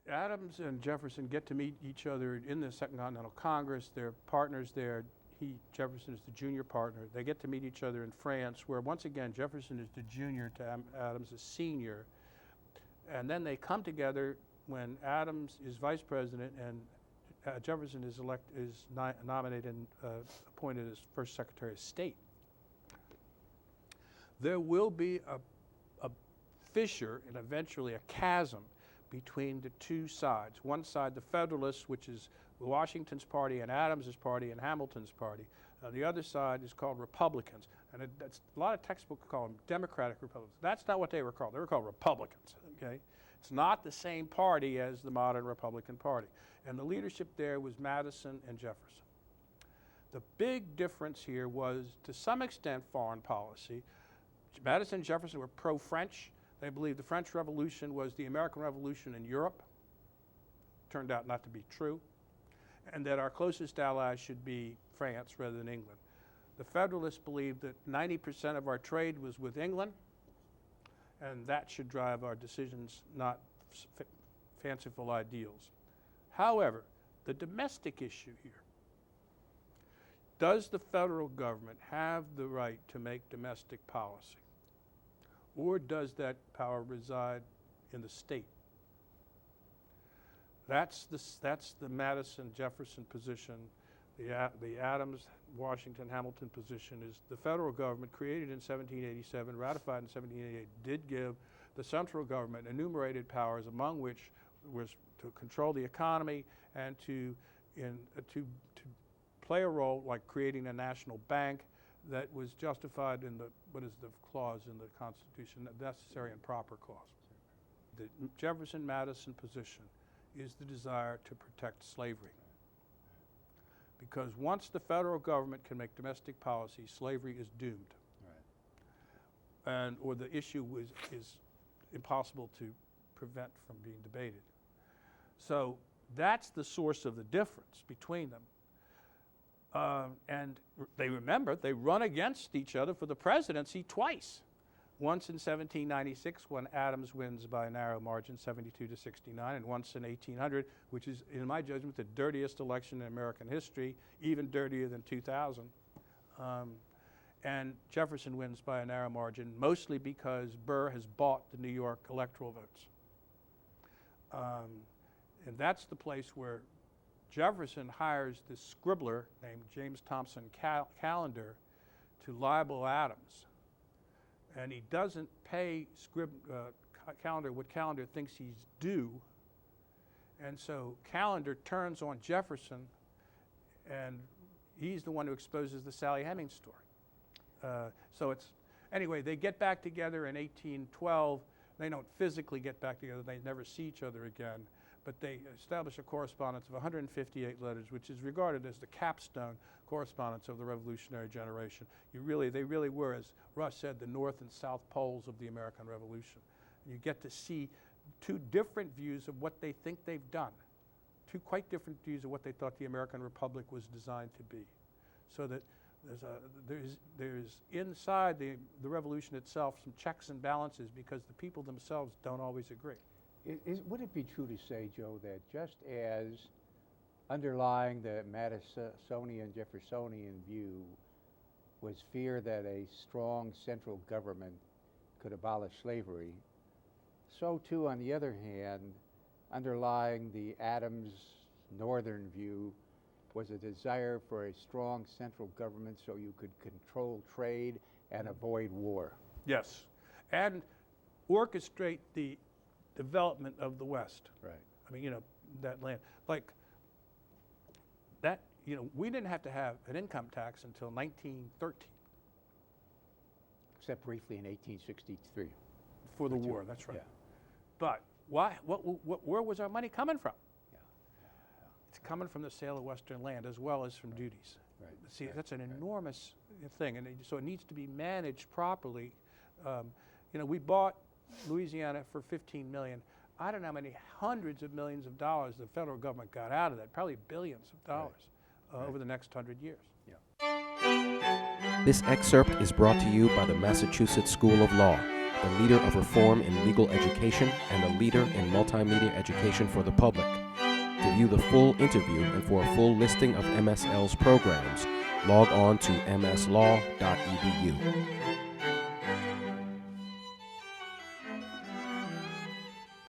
Adams and Jefferson get to meet each other in the Second Continental Congress. They're partners there. Jefferson is the junior partner. They get to meet each other in France, where once again Jefferson is the junior to Adams is senior. And then they come together when Adams is vice president and Jefferson is nominated and appointed as first Secretary of State. There will be a fissure and eventually a chasm between the two sides. One side, the Federalists, which is Washington's party and Adams's party and Hamilton's party. The other side is called Republicans. And a lot of textbooks call them Democratic Republicans. That's not what they were called. They were called Republicans, okay? It's not the same party as the modern Republican Party. And the leadership there was Madison and Jefferson. The big difference here was, to some extent, foreign policy. Madison and Jefferson were pro-French. They believed the French Revolution was the American Revolution in Europe. Turned out not to be true. And that our closest allies should be France rather than England. The Federalists believed that 90% of our trade was with England, and that should drive our decisions, not fanciful ideals. However, the domestic issue here, does the federal government have the right to make domestic policy? Or does that power reside in the state? That's the Madison-Jefferson position. The Adams-Washington-Hamilton position is the federal government, created in 1787, ratified in 1788, did give the central government enumerated powers, among which was to control the economy and to play a role like creating a national bank that was justified in what is the clause in the Constitution, the necessary and proper clause. The Jefferson-Madison position is the desire to protect slavery. Because once the federal government can make domestic policy, slavery is doomed. Right. Or the issue is impossible to prevent from being debated. So that's the source of the difference between them. And they run against each other for the presidency twice. Once in 1796 when Adams wins by a narrow margin, 72 to 69, and once in 1800, which is, in my judgment, the dirtiest election in American history, even dirtier than 2000. And Jefferson wins by a narrow margin, mostly because Burr has bought the New York electoral votes. And that's the place where Jefferson hires this scribbler named James Thompson Callender to libel Adams. And he doesn't pay Callender what Callender thinks he's due. And so Callender turns on Jefferson, and he's the one who exposes the Sally Hemings story. Anyway, they get back together in 1812. They don't physically get back together. They never see each other again. But they establish a correspondence of 158 letters, which is regarded as the capstone correspondence of the revolutionary generation. They really were, as Rush said, the North and South poles of the American Revolution. You get to see two different views of what they think they've done, two quite different views of what they thought the American Republic was designed to be. So that there's inside the revolution itself some checks and balances, because the people themselves don't always agree. Would it be true to say, Joe, that just as underlying the Madisonian Jeffersonian view was fear that a strong central government could abolish slavery, so too, on the other hand, underlying the Adams Northern view was a desire for a strong central government so you could control trade and avoid war? Yes, and orchestrate the development of the West. Right. I mean, that land. Like that, we didn't have to have an income tax until 1913. Except briefly in 1863. For the war, that's right. Yeah. But where was our money coming from? Yeah. It's coming from the sale of Western land as well as from duties. Right. See, that's an enormous thing, and so it needs to be managed properly. We bought Louisiana for $15 million. I don't know how many hundreds of millions of dollars the federal government got out of that, probably billions of dollars over the next 100 years. Yeah. This excerpt is brought to you by the Massachusetts School of Law. the leader of reform in legal education and a leader in multimedia education for the public. To view the full interview and for a full listing of MSL's programs, log on to mslaw.edu.